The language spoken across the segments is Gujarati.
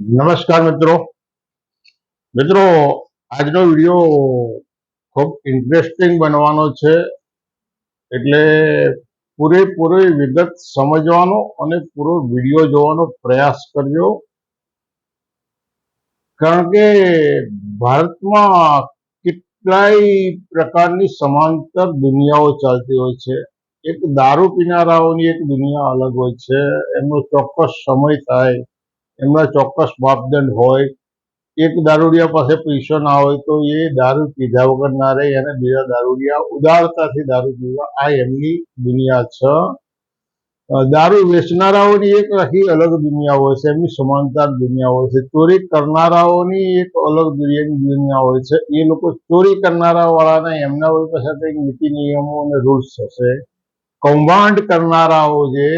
નમસ્કાર મિત્રો આજનો વિડીયો ખૂબ ઇન્ટરેસ્ટિંગ બનવાનો છે, એટલે પૂરેપૂરી વિગત સમજવાનો અને પૂરો વિડીયો જોવાનો પ્રયાસ કરજો. કારણ કે ભારતમાં કેટલાય પ્રકારની સમાંતર દુનિયાઓ ચાલતી હોય છે. એક દારૂ પીનારાઓની એક દુનિયા અલગ હોય છે, એમનો ચોક્કસ સમય થાય, એમના ચોક્કસ માપદંડ હોય. એક દારૂડિયા પાસે પૈસો ના હોય તો એ દારૂ પીધા વગર ના રહે, અને બીજા દારૂડિયા ઉદારતાથી દારૂ પીવા, આ એમની દુનિયા છે. દારૂ વેચનારાઓની એક આખી અલગ દુનિયા હોય છે, એમની સમાંતર દુનિયા હોય છે. ચોરી કરનારાઓની એક અલગ દુનિયા હોય છે. એ લોકો ચોરી કરનારા વાળાના એમના પાસે કંઈક નીતિ નિયમો અને રૂલ્સ હશે. કૌભાંડ કરનારાઓ જે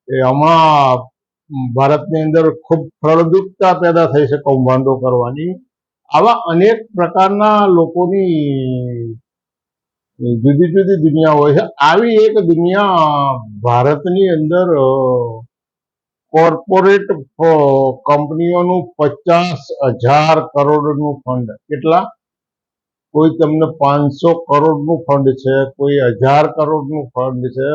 હમણાં ભારતની અંદર ખૂબ ફળદ્રુપતા પેદા થઈ છે કૌભાંડો કરવાની. આવા અનેક પ્રકારના લોકોની જુદી જુદી દુનિયા હોય છે. આવી એક દુનિયા ભારતની અંદર કોર્પોરેટ કંપનીઓનું 50,000 કરોડનું ફંડ. કેટલા? કોઈ તમને 500 કરોડનું ફંડ છે, કોઈ 1000 કરોડનું ફંડ છે,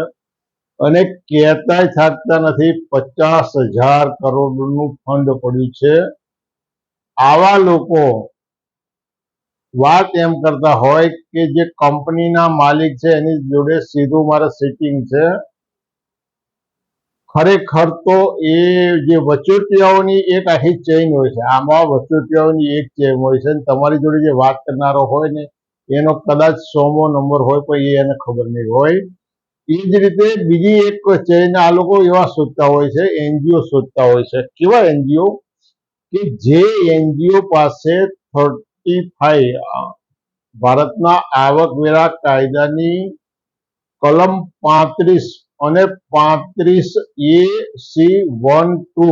અને કહેતાય થાકતા નથી 50,000 કરોડનું ફંડ પડ્યું છે. આવા લોકો વાત એમ કરતા હોય કે જે કંપનીના માલિક છે એની જોડે સીધું મારે સેટિંગ છે. ખરેખર તો એ જે વચોટિયાઓની એક આખી ચેઇન હોય છે. આમાં વચોટિયાઓની એક ચેઇન હોય છે, તમારી જોડે જે વાત કરનારો હોય ને એનો કદાચ 100મો નંબર હોય, પણ એને ખબર નહીં હોય. એ જ રીતે બીજી એક ચેઇન આ લોકો એવા શોધતા હોય છે, એનજીઓ શોધતા હોય છે. કેવા એનજીઓ? કે જે એનજીઓ પાસે 35 ભારતના આવકવેરા કાયદાની કલમ 35 અને 35A(c)(1)(2)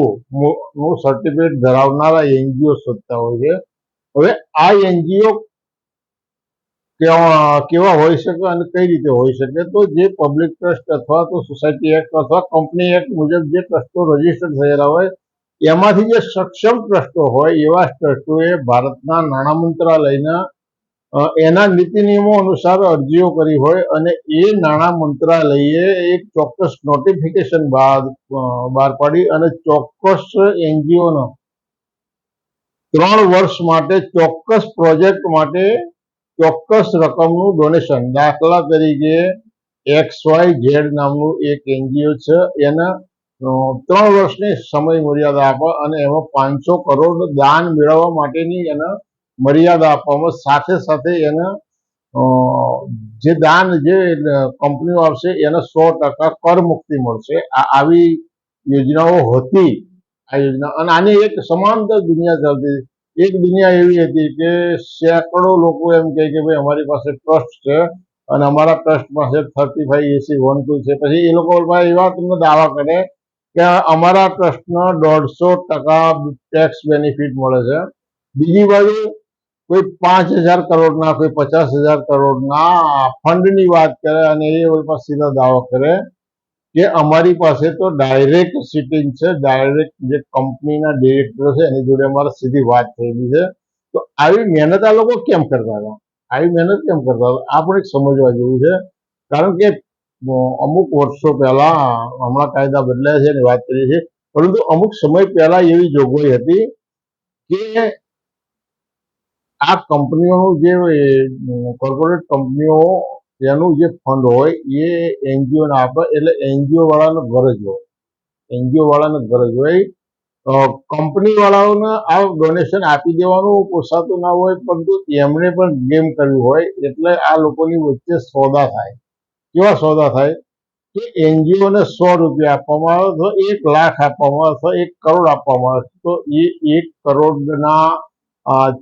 નું સર્ટિફિકેટ ધરાવનારા એનજીઓ શોધતા હોય છે. હવે આ એનજીઓ કેવા હોઈ શકે અને કઈ રીતે હોઈ શકે? તો જે પબ્લિક ટ્રસ્ટ અથવા તો સોસાયટી એક્ટ અથવા કંપની એક્ટ મુજબ જે ટ્રસ્ટો રજીસ્ટર થયેલા હોય, એમાંથી જે સક્ષમ ટ્રસ્ટો હોય એવા ટ્રસ્ટોએ ભારતના નાણાં મંત્રાલયના એના નીતિ નિયમો અનુસાર અરજીઓ કરી હોય, અને એ નાણાં મંત્રાલયે એક ચોક્કસ નોટિફિકેશન બહાર પાડી અને ચોક્કસ એનજીઓનો 3 વર્ષ માટે ચોક્કસ પ્રોજેક્ટ માટે ચોક્કસ રકમનું ડોનેશન, દાખલા તરીકે XYZ નામનું એક એનજીઓ છે, એના 3 વર્ષની સમય મર્યાદા આપે અને એમાં 500 કરોડ દાન મેળવવા માટેની એને મર્યાદા આપવામાં, સાથે સાથે એને જે દાન જે કંપનીઓ આપશે એને 100% કર મુક્તિ મળશે. આવી યોજનાઓ હતી. આ યોજના અને આની એક સમાંતર દુનિયા ચાલતી. એક દુનિયા એવી હતી કે સેંકડો લોકો એમ કહે કે ભાઈ અમારી પાસે ટ્રસ્ટ છે અને અમારા ટ્રસ્ટ પાસે 35AC(1)(2) છે. પછી એ લોકો એવા તમને દાવા કરે કે અમારા ટ્રસ્ટનો 150% ટેક્સ બેનિફિટ મળે છે. બીજી બાજુ કોઈ 5,000 કરોડના, કોઈ 50,000 કરોડના ફંડની વાત કરે અને એ સીધા દાવો કરે કે અમારી પાસે તો ડાયરેક્ટ સિટિંગ છે, ડાયરેક્ટ જે કંપનીના ડિરેક્ટર છે એની જોડે અમારે સીધી વાત થયેલી છે. તો આવી મહેનત આ લોકો કેમ કરતા હતા? આવી મહેનત કેમ કરતા હતા? આ પણ એક સમજવા જેવું છે. કારણ કે અમુક વર્ષો પહેલા, હમણાં કાયદા બદલાયા છે એની વાત કરીએ છીએ, પરંતુ અમુક સમય પહેલા એવી જોગવાઈ હતી કે આ કંપનીઓનું જે કોર્પોરેટ કંપનીઓ એનું જે ફંડ હોય એ એનજીઓને આપે. એટલે એનજીઓ વાળાને ગરજ હોય, એનજીઓ વાળાને ગરજ હોય, કંપની વાળાઓને આ ડોનેશન આપી દેવાનું પોસાતું ના હોય, પરંતુ એમણે પણ ગેમ કરવી હોય. એટલે આ લોકોની વચ્ચે સોદા થાય. કેવા સોદા થાય? કે એનજીઓને 100 રૂપિયા આપવામાં આવે તો 1 લાખ આપવામાં આવે, 1 કરોડ આપવામાં આવે તો એ 1 કરોડના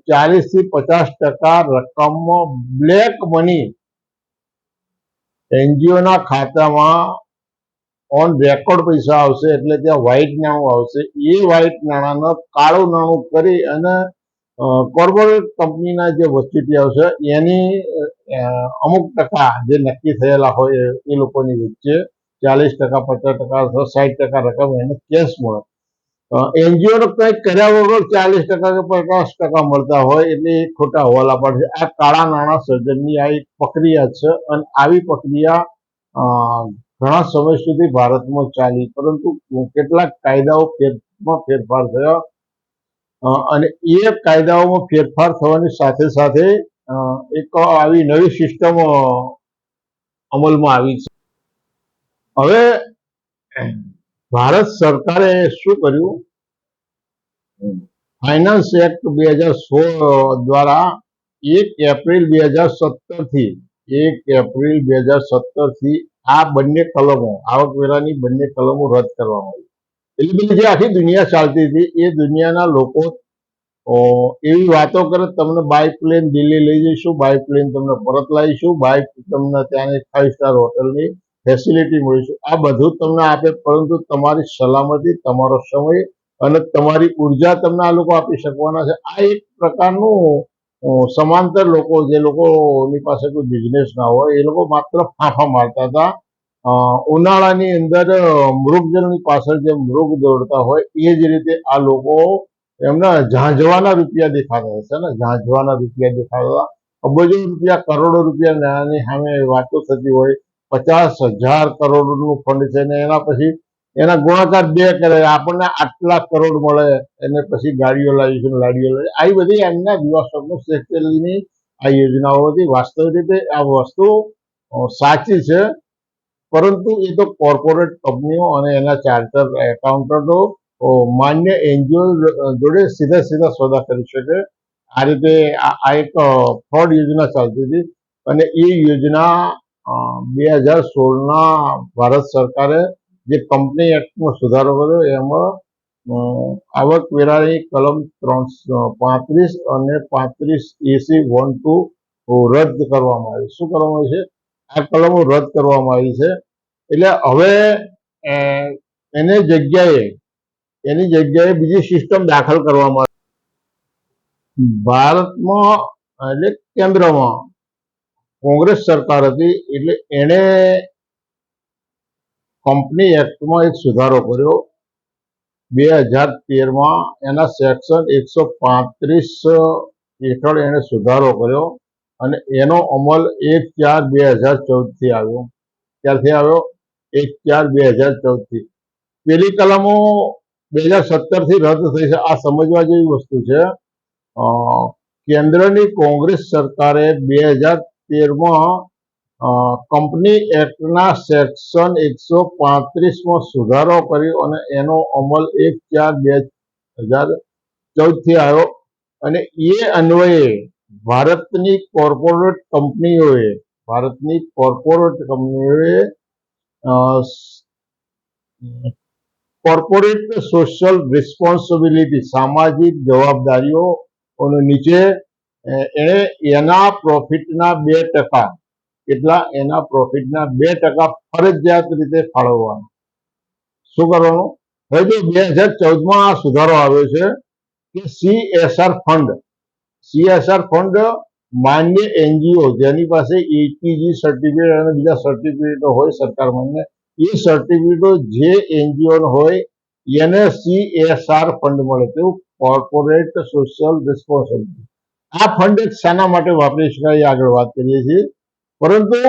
40 થી 50% રકમ બ્લેક મની એનજીઓના ખાતામાં ઓન રેકોર્ડ પૈસા આવશે. એટલે ત્યાં વ્હાઇટ નાણું આવશે. એ વ્હાઇટ નાણાંને કાળું નાણું કરી અને કોર્પોરેટ કંપનીના જે વચોટિયાઓ છે એની અમુક ટકા જે નક્કી થયેલા હોય એ લોકોની વચ્ચે 40%, 50% અથવા 60% રકમ એને કેશ મળે. એનજીઓ નો કંઈક કર્યા વગર 40% કે 50% મળતા હોય એટલે એ ખોટા હવાલા પડે છે. આ કાળા નાણાં સર્જનની આ એક પ્રક્રિયા છે અને આવી પ્રક્રિયા ઘણા સમય સુધી ભારતમાં ચાલી, પરંતુ કેટલાક કાયદાઓમાં ફેરફાર થયો અને એ કાયદાઓમાં ફેરફાર થવાની સાથે સાથે એક આવી નવી સિસ્ટમ અમલમાં આવી છે. હવે ભારત સરકારે શું કર્યું, ફાઇનાન્સ એક્ટ 2016 દ્વારા 1 એપ્રિલ 2017 થી આ બંને કલમો, આવકવેરાની બંને કલમો રદ કરવામાં આવી. એટલે બધી જે આખી દુનિયા ચાલતી હતી એ દુનિયાના લોકો એવી વાતો કરે, તમને બાય પ્લેન દિલ્હી લઈ જઈશું, બાય પ્લેન તમને પરત લાવીશું, બાય તમને ત્યાંની 5 સ્ટાર હોટલની ફેસિલિટી મળીશું, આ બધું તમને આપે, પરંતુ તમારી સલામતી, તમારો સમય અને તમારી ઉર્જા તમને આ લોકો આપી શકવાના છે. આ એક પ્રકારનું સમાંતર લોકો, જે લોકોની પાસે કોઈ બિઝનેસ ના હોય, એ લોકો માત્ર ફાંફા મારતા હતા. ઉનાળાની અંદર મૃગજળની પાછળ જે મૃગ દોડતા હોય એ જ રીતે આ લોકો એમના ઝાંઝવાના રૂપિયા દેખાતા હશે ને, ઝાંઝવાના રૂપિયા દેખાતા, અબજો રૂપિયા, કરોડો રૂપિયાની સામે વાતો થતી હોય. 50,000 કરોડનું ફંડ છે ને એના પછી એના ગુણાકાર 2 કરે, આપણને આટલા કરોડ મળે, એને પછી ગાડીઓ લાવીશું, લાડીઓ લાવી, આવી બધી એમના દિવસોનું શેઠની આ યોજનાઓ હતી. વાસ્તવિક રીતે આ વસ્તુ સાચી છે, પરંતુ એ તો કોર્પોરેટ કંપનીઓ અને એના ચાર્ટર એકાઉન્ટન્ટો માન્ય એનજીઓ જોડે સીધા સોદા કરી શકે. આ રીતે આ એક ફ્રોડ યોજના ચાલતી હતી અને એ યોજના 2016ના ભારત સરકારે જે કંપની એક્ટમાં સુધારો કર્યો એમાં આવકવેરાની કલમ 335 અને 35AC(1)(2) રદ કરવામાં આવી. શું કરવામાં આવી છે? આ કલમો રદ કરવામાં આવી છે. એટલે હવે એની જગ્યાએ બીજી સિસ્ટમ દાખલ કરવામાં આવી. ભારતમાં એટલે કેન્દ્રમાં કોંગ્રેસ સરકાર હતી, એટલે એણે કંપની એક્ટમાં એક સુધારો કર્યો 2013માં. એના સેક્શન 135 હેઠળ એણે સુધારો કર્યો અને એનો અમલ 1/4/2014 થી આવ્યો. ક્યારથી આવ્યો? 1/4/2014 થી. પેલી કલમો 2017 થી રદ થઈ છે. આ સમજવા જેવી વસ્તુ છે. કેન્દ્રની કોંગ્રેસ સરકારે 2013માં કંપની એક્ટના સેક્શન 135માં સુધારો કર્યો અને એનો અમલ 1/4/2014 થી આવ્યો અને એ અન્વયે ભારતની કોર્પોરેટ કંપનીઓએ કોર્પોરેટ સોશિયલ રિસ્પોન્સિબિલિટી, સામાજિક જવાબદારીઓ નીચે એણે એના પ્રોફિટના 2%, કેટલા? એના પ્રોફિટના 2% ફરજિયાત રીતે ફાળવવાનું. શું કરવાનું? હવે જો 2014માં આ સુધારો આવ્યો છે કે CSR ફંડ માન્ય એનજીઓ જેની પાસે ATG સર્ટિફિકેટ અને બીજા સર્ટિફિકેટો હોય સરકાર માન્ય, એ સર્ટિફિકેટો જે એનજીઓ હોય એને CSR ફંડ મળે, તેવું કોર્પોરેટ સોશિયલ રિસ્પોન્સિબિલિટી. આ ફંડ શાના માટે વાપરી શકાય આગળ વાત કરીએ છીએ, પરંતુ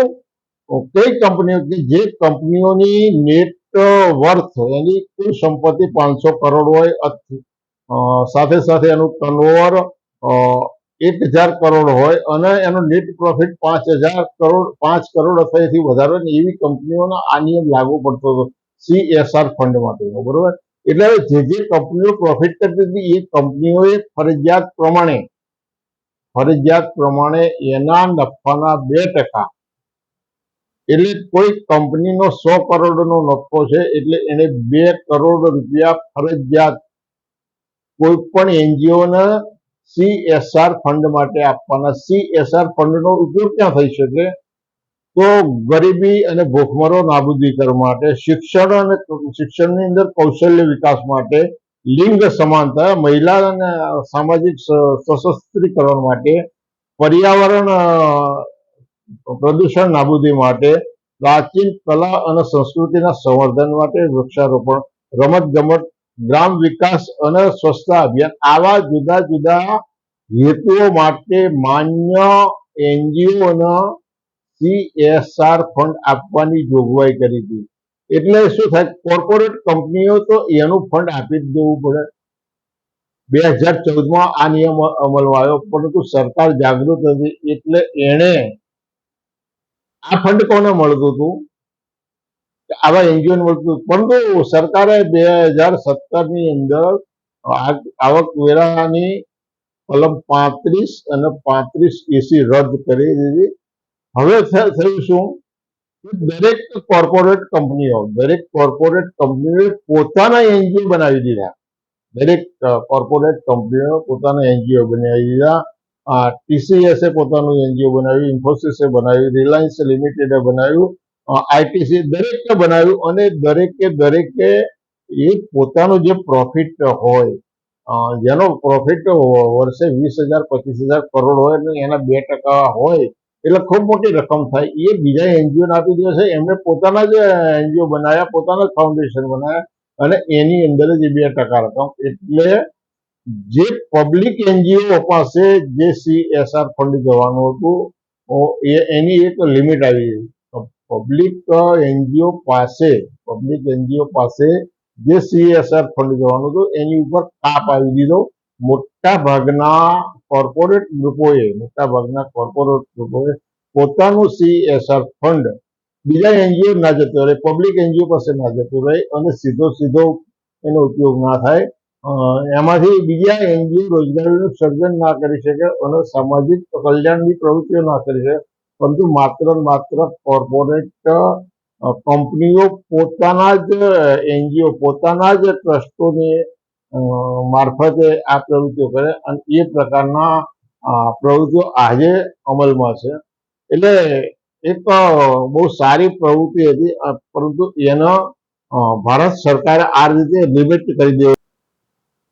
કઈ કંપનીઓ કે જે કંપનીઓની નેટ વર્થ, એની કુલ સંપત્તિ 500 કરોડ હોય, સાથે સાથે એનું ટર્નઓવર 1000 કરોડ હોય અને એનો નેટ પ્રોફિટ 5 કરોડ અથવા એથી વધારે, એવી કંપનીઓનો આ નિયમ લાગુ પડતો હતો CSR ફંડ માટે. બરોબર? એટલે જે કંપનીઓ પ્રોફિટ કરતી હતી એ કંપનીઓએ ફરજિયાત પ્રમાણે એના નફાના 2%, એટલે કોઈ કંપનીનો 100 કરોડનો નફો છે એટલે એને 2 કરોડ રૂપિયા ફરજિયાત કોઈ પણ એનજીઓને CSR ફંડ માટે આપવાના. CSR ફંડનો ઉપયોગ ક્યાં થઈ શકે? તો ગરીબી અને ભૂખમરો નાબૂદીકરણ માટે, શિક્ષણની અંદર કૌશલ્ય વિકાસ માટે, લિંગ સમાનતા, મહિલા અને સામાજિક સશક્તિકરણ માટે, પર્યાવરણ પ્રદૂષણ નાબૂદી માટે, પ્રાચીન કલા અને સંસ્કૃતિના સંવર્ધન માટે, વૃક્ષારોપણ, રમત ગમત ગ્રામ વિકાસ અને સ્વચ્છતા અભિયાન આવા જુદા જુદા હેતુઓ માટે માન્ય એનજીઓને CSR ફંડ આપવાની જોગવાઈ કરી હતી. એટલે શું થાય, કોર્પોરેટ કંપનીઓ તો એનું ફંડ આપી જ દેવું પડે. 2014માં આ નિયમ અમલમાં આવ્યો, પરંતુ સરકાર જાગૃત હતી એટલે એણે આ ફંડ કોને મળતું હતું, આવા એનજીઓ મળતું, પરંતુ સરકારે 2017ની અંદર આવકવેરાની કલમ 35 અને 35AC રદ કરી દીધી. હવે થયું શું, દરેક કોર્પોરેટ કંપનીઓ પોતાના એનજીઓ બનાવી દીધા. દરેક કોર્પોરેટ કંપનીઓ પોતાના એનજીઓ બનાવી દીધા. TCSએ પોતાનું એનજીઓ બનાવ્યું, ઇન્ફોસિસે બનાવ્યું, રિલાયન્સ લિમિટેડે બનાવ્યું, આઈટીસી દરેકે બનાવ્યું, અને દરેકે એ પોતાનું જે પ્રોફિટ હોય, જેનો પ્રોફિટ વર્ષે 20,000 25,000 કરોડ હોય અને એના 2% હોય એટલે ખૂબ મોટી રકમ થાય, એ બીજા એનજીઓને આપી દે છે. એમને પોતાના જ એનજીઓ બનાવ્યા, પોતાના જ ફાઉન્ડેશન બનાવ્યા, અને એની અંદર જ 2% રકમ. એટલે જે પબ્લિક એનજીઓ પાસે જે CSR ફંડ જવાનું હતું એની એક લિમિટ આવી. પબ્લિક એનજીઓ પાસે જે CSR ફંડ જવાનું હતું એની ઉપર કાપ આવી દીધો. મોટા ભાગના કોર્પોરેટ ગ્રુપોએ પોતાનું CSR ફંડ બીજા એનજીઓ ના જતો રહે, પબ્લિક એનજીઓ પાસે ના જતો રહે, અને સીધો એનો ઉપયોગ ના થાય. એમાંથી બીજા એનજીઓ રોજગારીનું સર્જન ના કરી શકે અને સામાજિક કલ્યાણની પ્રવૃત્તિઓ ના કરી શકે, પરંતુ માત્ર કોર્પોરેટ કંપનીઓ પોતાના જ એનજીઓ, પોતાના જ ટ્રસ્ટોની મારફતે આ પ્રવૃત્તિઓ કરે, અને એ પ્રકારના પ્રવૃત્તિઓ આજે અમલમાં છે. એટલે એક બહુ સારી પ્રવૃત્તિ હતી, પરંતુ એનો ભારત સરકારે આ રીતે લિમિટ કરી દેવી.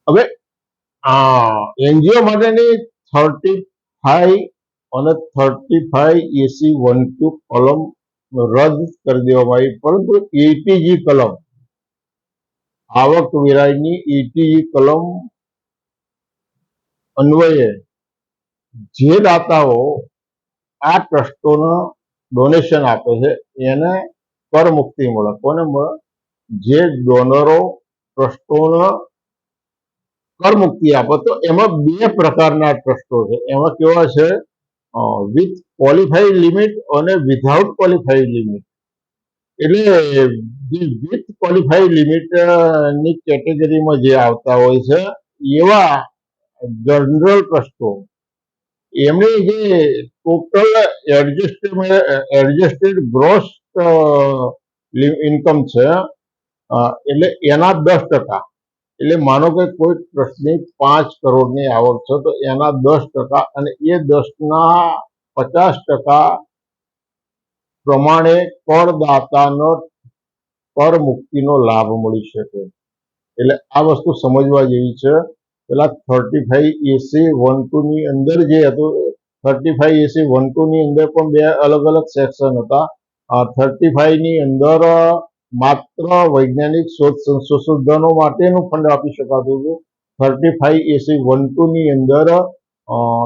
હવે એનજીઓ માટેની 35 અને 35AC12 કલમ રદ કરી દેવામાં આવી, પરંતુ એટીજી કલમ, આવકવેરાની એટીજી કલમ અન્વયે જે દાતાઓ આ ટ્રસ્ટોને ડોનેશન આપે છે એને કર મુક્તિ મળે. કોને મળે? જે ડોનરો ટ્રસ્ટોને કર મુક્તિ આપે. તો એમાં 2 પ્રકારના ટ્રસ્ટો છે. એમાં કેવા છે, વિથ ક્વોલિફાઈડ લિમિટ અને વિધાઉટ ક્વોલિફાઈડ લિમિટ. એટલે વિથ ક્વોલિફાઈડ લિમિટ ની કેટેગરીમાં જે આવતા હોય છે એવા જનરલ ટ્રસ્ટો, એમની જે ટોટલ એડજસ્ટેડ ગ્રોસ ઇન્કમ છે, એટલે એના 10%. એટલે માનો કે કોઈ ટ્રસ્ટની 5 કરોડની આવક છે, તો એના 10%, અને એ 10ના 50% પ્રમાણે કરદાતાનો કર મુક્તિનો લાભ મળી શકે. એટલે આ વસ્તુ સમજવા જેવી છે. પેલા 35AC12 ની અંદર જે હતું, 35AC12 ની અંદર પણ 2 અલગ અલગ સેક્શન હતા. 35 ની અંદર માત્ર વૈજ્ઞાનિક શોધ સંશોધનો માટેનું ફંડ આપી શકાતું હતું. 35AC12 ની અંદર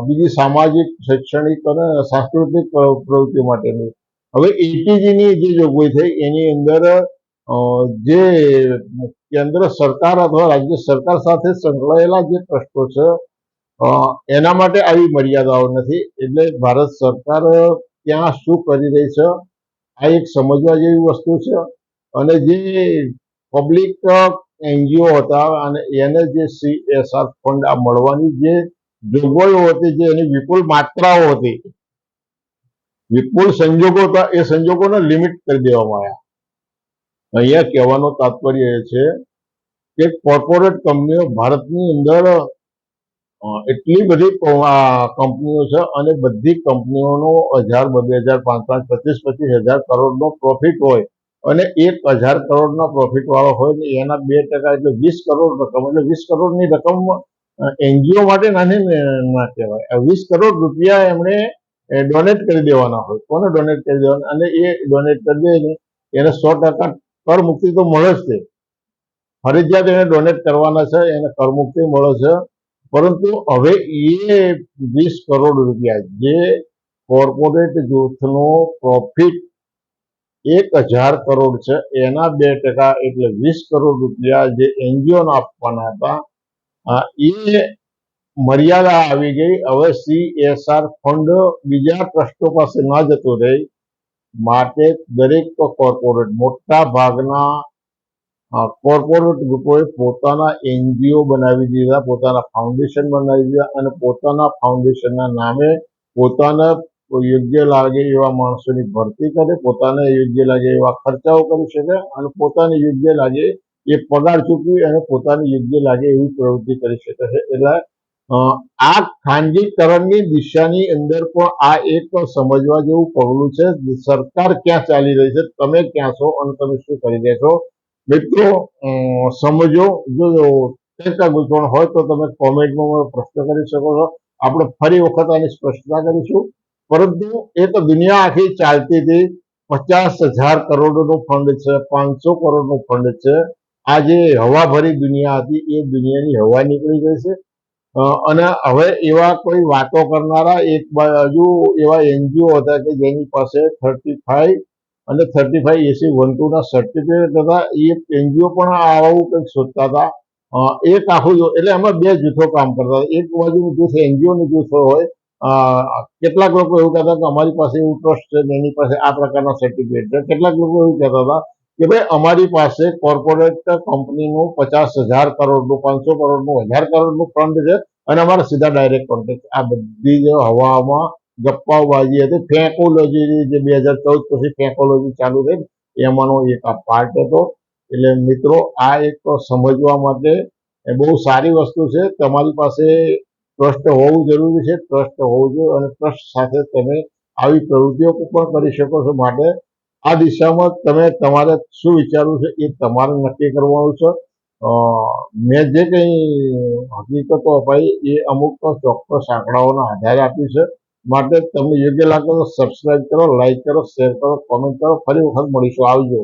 બીજી સામાજિક, શૈક્ષણિક અને સાંસ્કૃતિક પ્રવૃત્તિઓ માટેની. હવે એટીજી ની જે જોગવાઈ થઈ એની અંદર જે કેન્દ્ર સરકાર અથવા રાજ્ય સરકાર સાથે સંકળાયેલા જે ટ્રસ્ટો છે એના માટે આવી મર્યાદાઓ નથી. એટલે ભારત સરકાર ત્યાં શું કરી રહી છે આ એક સમજવા જેવી વસ્તુ છે. અને જે પબ્લિક એનજીઓ હતા અને એને જે CSR ફંડ આ મળવાની જે જોગવાઈઓ હતી, જે એની વિપુલ માત્રાઓ હતી, વિપુલ સંજોગો હતા, એ સંજોગોને લિમિટ કરી દેવામાં આવ્યા. અહીંયા કહેવાનો તાત્પર્ય એ છે કે કોર્પોરેટ કંપનીઓ ભારતની અંદર એટલી બધી કંપનીઓ છે, અને બધી કંપનીઓનો 1000, 2000, 5000, 25,000 કરોડનો પ્રોફિટ હોય, અને 1000 કરોડના પ્રોફિટ વાળો હોય ને એના 2% એટલે 20 કરોડ રકમ. એટલે 20 કરોડની રકમ એનજીઓ માટે નાની ના કહેવાય. 20 કરોડ રૂપિયા એમણે ડોનેટ કરી દેવાના હોય. કોને ડોનેટ કરી દેવાના? અને એ ડોનેટ કરી દે એને 100% કર મુક્તિ તો મળે જ. ફરજિયાત એને ડોનેટ કરવાના છે, એને કરમુક્તિ મળે છે. પરંતુ હવે એ 20 કરોડ રૂપિયા જે કોર્પોરેટ જૂથનો પ્રોફિટ 1000 કરોડ છે એના 2% એટલે 20 કરોડ રૂપિયા જે એનજીઓને આપવાના હતા, એ મર્યાદા આવી ગઈ. હવે CSR ફંડ બીજા ટ્રસ્ટો પાસે ન જતું રહે માટે દરેક કોર્પોરેટ મોટા ભાગના કોર્પોરેટ ગ્રુપોએ પોતાના એનજીઓ બનાવી દીધા, પોતાના ફાઉન્ડેશન બનાવી દીધા અને પોતાના ફાઉન્ડેશનના નામે પોતાને યોગ્ય લાગે એવા માણસોની ભરતી કરે, પોતાને યોગ્ય લાગે એવા ખર્ચાઓ કરી શકે અને પોતાને યોગ્ય લાગે એ પગાર ચૂકવી અને પોતાને યોગ્ય લાગે એવી પ્રવૃત્તિ કરી શકે છે. એટલે આ ખાનગીકરણની દિશાની અંદર પણ આ એક સમજવા જેવું પગલું છે. સરકાર ક્યાં ચાલી રહી છે, તમે ક્યાં છો અને તમે શું કરી રહ્યા છો? મિત્રો સમજો. જો કંઈક ગૂંચવણ હોય તો તમે કોમેન્ટમાં પ્રશ્ન કરી શકો છો. આપણે ફરી વખત આની સ્પષ્ટતા કરીશું. પરંતુ એક દુનિયા આખી ચાલતી હતી, 50,000 કરોડનું ફંડ છે, 500 કરોડનું ફંડ છે. આ જે હવાભરી દુનિયા હતી એ દુનિયાની હવા નીકળી ગઈ છે. અને હવે એવા કોઈ વાતો કરનારા એક બાજુ એવા એનજીઓ હતા કે જેની પાસે 35 અને 35 AC12 ના સર્ટિફિકેટ હતા. એ એનજીઓ પણ આવું કંઈક શોધતા હતા. એક આખું એટલે એમાં બે જૂથો કામ કરતા હતા. એક બાજુનું જૂથ એનજીઓનું જૂથ હોય, કેટલાક લોકો એવું કહેતા કે અમારી પાસે એવું ટ્રસ્ટ છે એની પાસે આ પ્રકારના સર્ટિફિકેટ છે. કેટલાક લોકો એવું કહેતા હતા કે ભાઈ અમારી પાસે કોર્પોરેટ કંપનીનું 50,000 કરોડનું, 500 કરોડનું, 1000 કરોડનું ફંડ છે અને અમારા સીધા ડાયરેક્ટ કોન્ટેક્ટ. આ બધી જ હવામાં ગપ્પાઓબાજી હતી. ફેકોલોજી જે 2014 પછી ફેકોલોજી ચાલુ થઈ એમાંનો એક આ પાર્ટ હતો. એટલે મિત્રો આ એક સમજવા માટે બહુ સારી વસ્તુ છે. તમારી પાસે ટ્રસ્ટ હોવું જરૂરી છે, ટ્રસ્ટ હોવું જોઈએ અને ટ્રસ્ટ સાથે તમે આવી પ્રવૃત્તિઓ પણ કરી શકો છો. માટે આ દિશામાં તમે તમારે શું વિચારવું છે એ તમારે નક્કી કરવાનું છે. મેં જે કંઈ હકીકતો અપાઈ એ અમુક ચોક્કસ આંકડાઓના આધારે આપી છે. માટે તમને યોગ્ય લાગે તો સબસ્ક્રાઇબ કરો, લાઈક કરો, શેર કરો, કોમેન્ટ કરો. ફરી વખત મળીશું. આવજો.